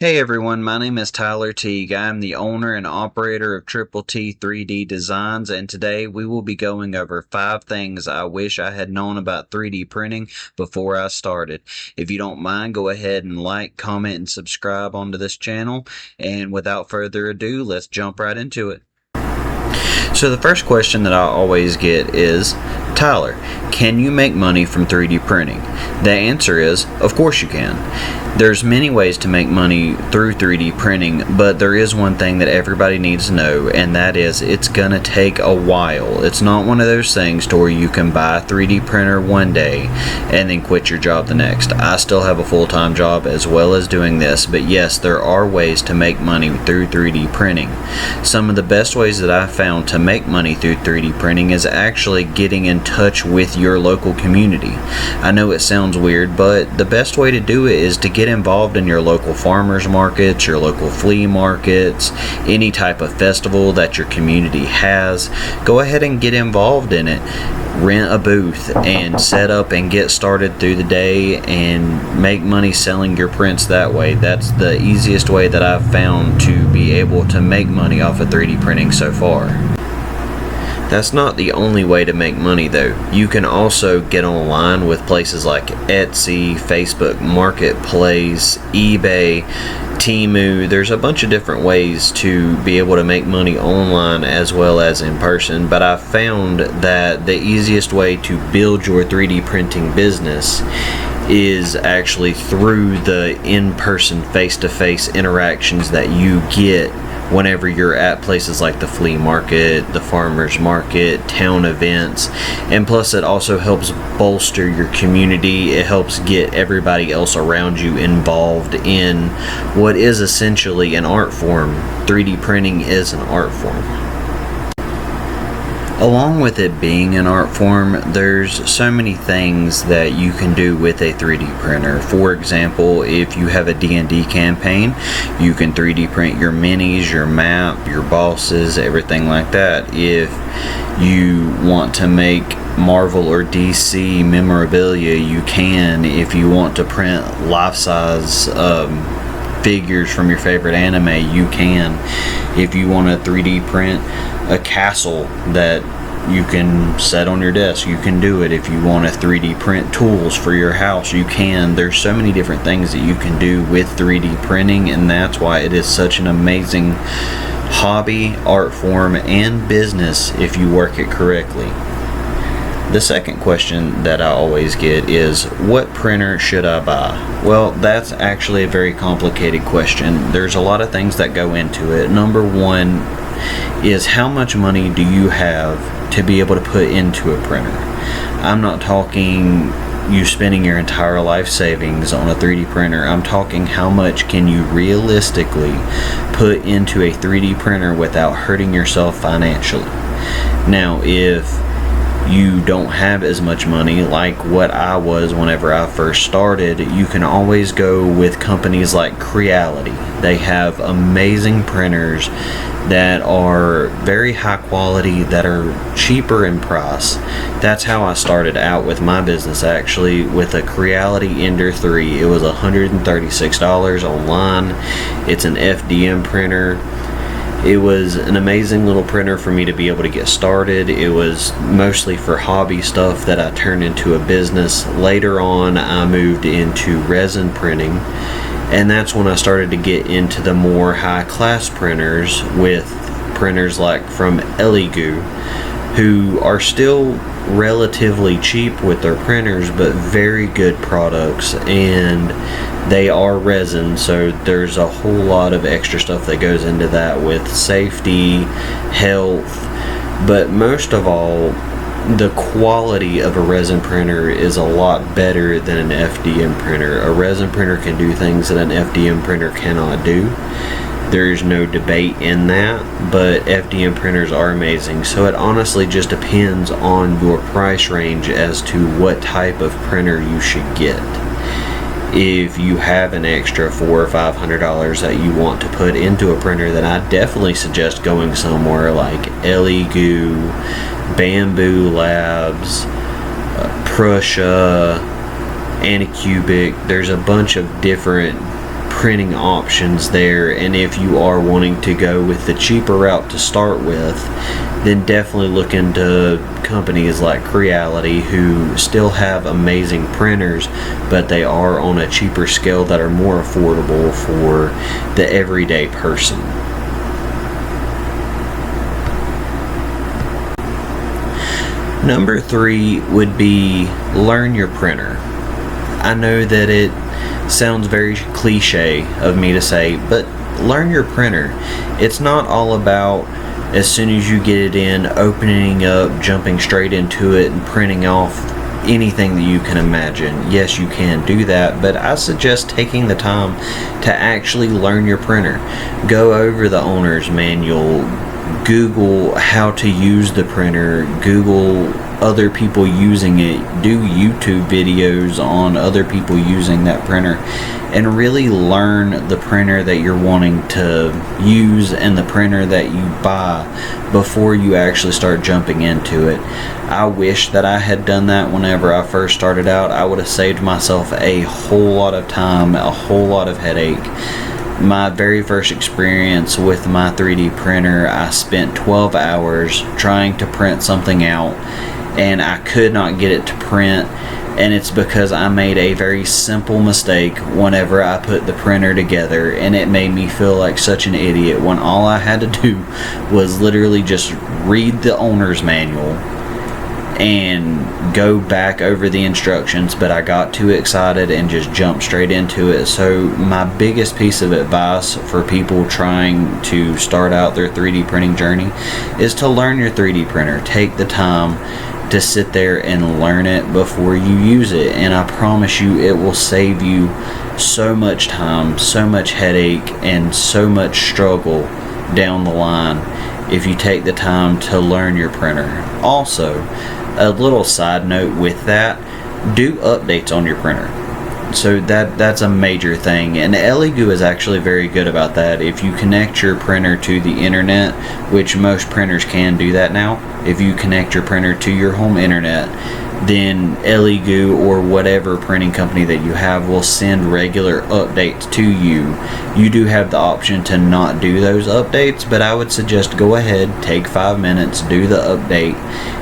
Hey everyone, my name is Tyler Teague. I'm the owner and operator of Triple T 3D Designs, and today we will be going over 5 things I wish I had known about 3D printing before I started. If you don't mind, go ahead and like, comment, and subscribe onto this channel. And without further ado, let's jump right into it. So the first question that I always get is, Tyler, can you make money from 3D printing? The answer is, of course you can. There's many ways to make money through 3D printing, but there is one thing that everybody needs to know, and that is it's gonna take a while. It's not one of those things to where you can buy a 3D printer one day and then quit your job the next. I still have a full-time job as well as doing this, but yes, there are ways to make money through 3D printing. Some of the best ways that I've found to make money through 3D printing is actually getting in touch with your local community. I know it sounds weird, but the best way to do it is to get involved in your local farmers markets, your local flea markets, any type of festival that your community has. Go ahead and get involved in it. Rent a booth and set up and get started through the day and make money selling your prints that way. That's the easiest way that I've found to be able to make money off of 3D printing so far. That's not the only way to make money though. You can also get online with places like Etsy, Facebook Marketplace, eBay, Temu. There's a bunch of different ways to be able to make money online as well as in person, but I've found that the easiest way to build your 3D printing business is actually through the in-person face-to-face interactions that you get whenever you're at places like the flea market, the farmers market, town events. And plus it also helps bolster your community. It helps get everybody else around you involved in what is essentially an art form. 3D printing is an art form. Along with it being an art form, there's so many things that you can do with a 3D printer. For example, if you have a D&D campaign, you can 3D print your minis, your map, your bosses, everything like that. If you want to make Marvel or DC memorabilia, you can. If you want to print life-size figures from your favorite anime, you can. If you want to 3D print a castle that you can set on your desk, you can do it. If you want to 3D print tools for your house, you can. There's so many different things that you can do with 3D printing, and that's why it is such an amazing hobby, art form, and business if you work it correctly. The second question that I always get is, what printer should I buy? Well, that's actually a very complicated question. There's a lot of things that go into it. Number one is, how much money do you have to be able to put into a printer? I'm not talking you spending your entire life savings on a 3D printer. I'm talking how much can you realistically put into a 3D printer without hurting yourself financially. Now, if you don't have as much money like what I was whenever I first started, you can always go with companies like Creality. They have amazing printers that are very high quality, that are cheaper in price. That's how I started out with my business, actually, with a Creality Ender 3. It was $136 online. It's an FDM printer. It was an amazing little printer for me to be able to get started. It was mostly for hobby stuff that I turned into a business. Later on, I moved into resin printing, and that's when I started to get into the more high-class printers, with printers like from Elegoo, who are still relatively cheap with their printers, but very good products, and they are resin, so there's a whole lot of extra stuff that goes into that with safety, health, but most of all, the quality of a resin printer is a lot better than an FDM printer. A resin printer can do things that an FDM printer cannot do. There's no debate in that, but FDM printers are amazing. So it honestly just depends on your price range as to what type of printer you should get. If you have an extra $400 or $500 that you want to put into a printer, then I definitely suggest going somewhere like Elegoo, Bamboo Labs, Prusa, Anycubic. There's a bunch of different printing options there, and if you are wanting to go with the cheaper route to start with, then definitely look into companies like Creality, who still have amazing printers, but they are on a cheaper scale that are more affordable for the everyday person. Number 3 would be learn your printer. I know that it sounds very cliche of me to say, but learn your printer. It's not all about, as soon as you get it in, opening up, jumping straight into it and printing off anything that you can imagine. Yes, you can do that, but I suggest taking the time to actually learn your printer. Go over the owner's manual, Google how to use the printer, Google other people using it, do YouTube videos on other people using that printer, and really learn the printer that you're wanting to use and the printer that you buy before you actually start jumping into it. I wish that I had done that whenever I first started out. I would have saved myself a whole lot of time, a whole lot of headache. My very first experience with my 3D printer, I spent 12 hours trying to print something out, and I could not get it to print, and it's because I made a very simple mistake whenever I put the printer together, and it made me feel like such an idiot when all I had to do was literally just read the owner's manual and go back over the instructions, but I got too excited and just jumped straight into it. So my biggest piece of advice for people trying to start out their 3D printing journey is to learn your 3D printer. Take the time to sit there and learn it before you use it, and I promise you it will save you so much time, so much headache, and so much struggle down the line if you take the time to learn your printer. Also, a little side note with that, do updates on your printer. So that's a major thing, and Elegoo is actually very good about that. If you connect your printer to the internet, which most printers can do that now, if you connect your printer to your home internet, then Elegoo or whatever printing company that you have will send regular updates to you. You do have the option to not do those updates, but I would suggest go ahead, take 5 minutes, do the update.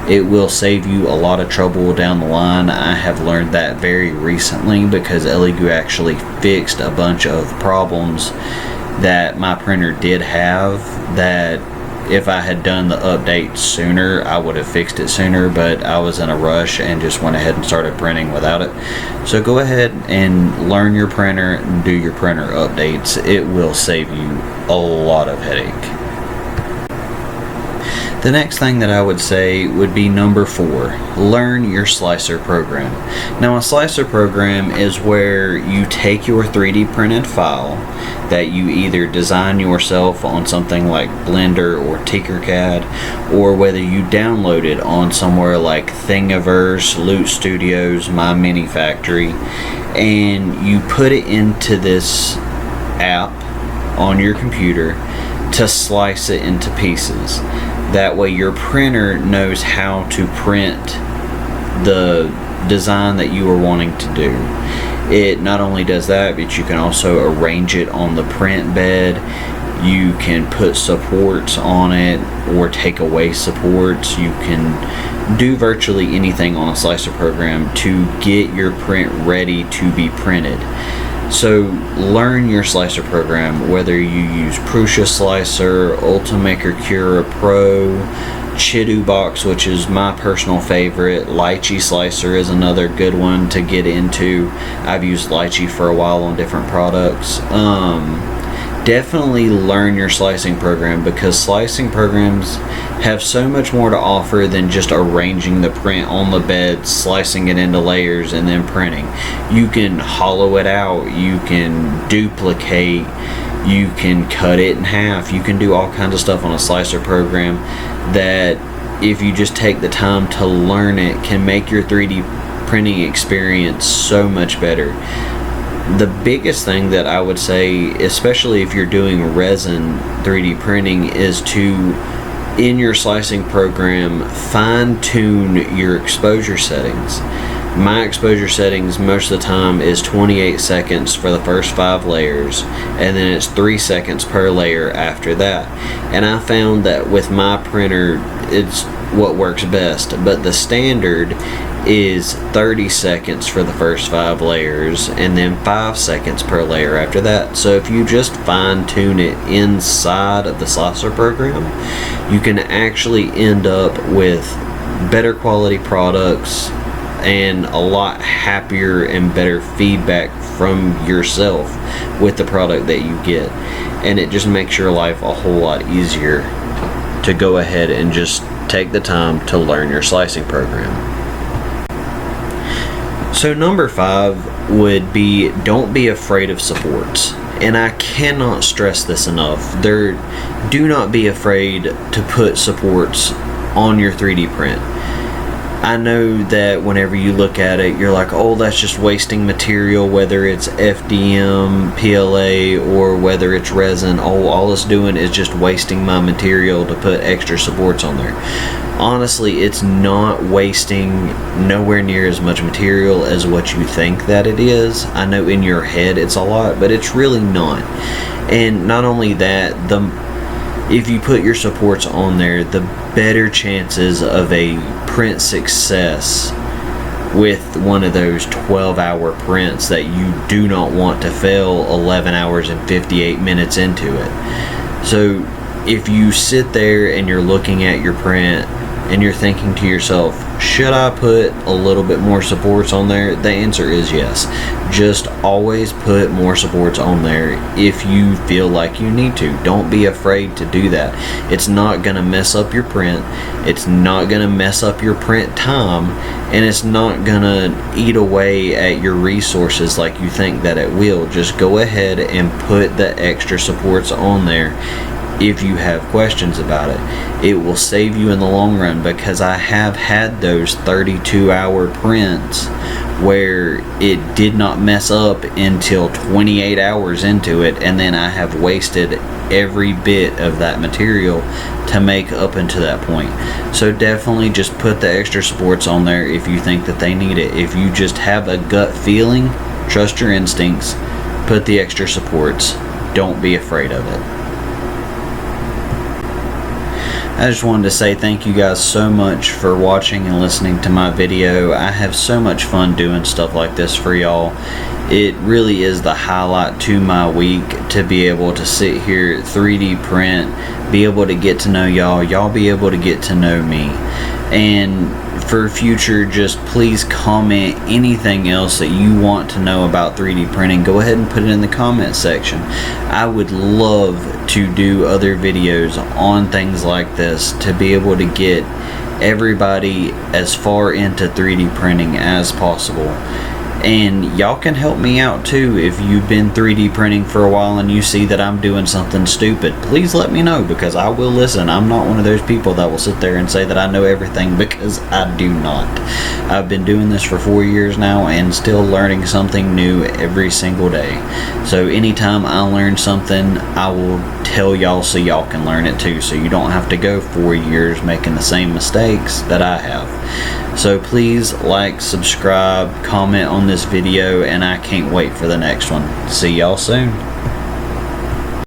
It will save you a lot of trouble down the line. I have learned that very recently because Elegoo actually fixed a bunch of problems that my printer did have, that if I had done the update sooner, I would have fixed it sooner, but I was in a rush and just went ahead and started printing without it. So go ahead and learn your printer and do your printer updates. It will save you a lot of headache. The next thing that I would say would be number 4, learn your slicer program. Now, a slicer program is where you take your 3D printed file that you either design yourself on something like Blender or Tinkercad, or whether you download it on somewhere like Thingiverse, Loot Studios, My Mini Factory, and you put it into this app on your computer to slice it into pieces. That way your printer knows how to print the design that you are wanting to do. It not only does that, but you can also arrange it on the print bed. You can put supports on it or take away supports. You can do virtually anything on a slicer program to get your print ready to be printed. So learn your slicer program, whether you use Prusa Slicer, Ultimaker Cura Pro, Chidubox, which is my personal favorite. Lychee Slicer is another good one to get into. I've used Lychee for a while on different products. Definitely learn your slicing program, because slicing programs have so much more to offer than just arranging the print on the bed, slicing it into layers, and then printing. You can hollow it out, you can duplicate, you can cut it in half, you can do all kinds of stuff on a slicer program that, if you just take the time to learn it, can make your 3D printing experience so much better. The biggest thing that I would say, especially if you're doing resin 3D printing, is to, in your slicing program, fine-tune your exposure settings. My exposure settings most of the time is 28 seconds for the first 5 layers, and then it's 3 seconds per layer after that. And I found that with my printer, it's what works best, but the standard is 30 seconds for the first 5 layers and then 5 seconds per layer after that. So if you just fine tune it inside of the Slicer program, you can actually end up with better quality products and a lot happier and better feedback from yourself with the product that you get, and it just makes your life a whole lot easier to go ahead and just take the time to learn your slicing program. So number 5 would be, don't be afraid of supports. And I cannot stress this enough. Do not be afraid to put supports on your 3D print. I know that whenever you look at it, you're like, oh, that's just wasting material, whether it's FDM, PLA, or whether it's resin. Oh, all it's doing is just wasting my material to put extra supports on there. Honestly, it's not wasting nowhere near as much material as what you think that it is. I know in your head it's a lot, but it's really not. And not only that, if you put your supports on there, the better chances of a print success with one of those 12-hour prints that you do not want to fail 11 hours and 58 minutes into it. So if you sit there and you're looking at your print and you're thinking to yourself, should I put a little bit more supports on there? The answer is yes. Just always put more supports on there if you feel like you need to. Don't be afraid to do that. It's not going to mess up your print. It's not going to mess up your print time, and it's not going to eat away at your resources like you think that it will. Just go ahead and put the extra supports on there if you have questions about it. It will save you in the long run, because I have had those 32-hour prints where it did not mess up until 28 hours into it, and then I have wasted every bit of that material to make up until that point. So definitely just put the extra supports on there if you think that they need it. If you just have a gut feeling, trust your instincts, put the extra supports. Don't be afraid of it. I just wanted to say thank you guys so much for watching and listening to my video. I have so much fun doing stuff like this for y'all. It really is the highlight to my week to be able to sit here, 3D print, be able to get to know y'all be able to get to know me. And for future, just please comment anything else that you want to know about 3D printing. Go ahead and put it in the comment section. I would love to do other videos on things like this to be able to get everybody as far into 3D printing as possible. And y'all can help me out too. If you've been 3D printing for a while and you see that I'm doing something stupid, please let me know, because I will listen. I'm not one of those people that will sit there and say that I know everything, because I do not. I've been doing this for 4 years now and still learning something new every single day. So anytime I learn something, I will tell y'all so y'all can learn it too, so you don't have to go 4 years making the same mistakes that I have. So please like, subscribe, comment on this video, and I can't wait for the next one. See y'all soon.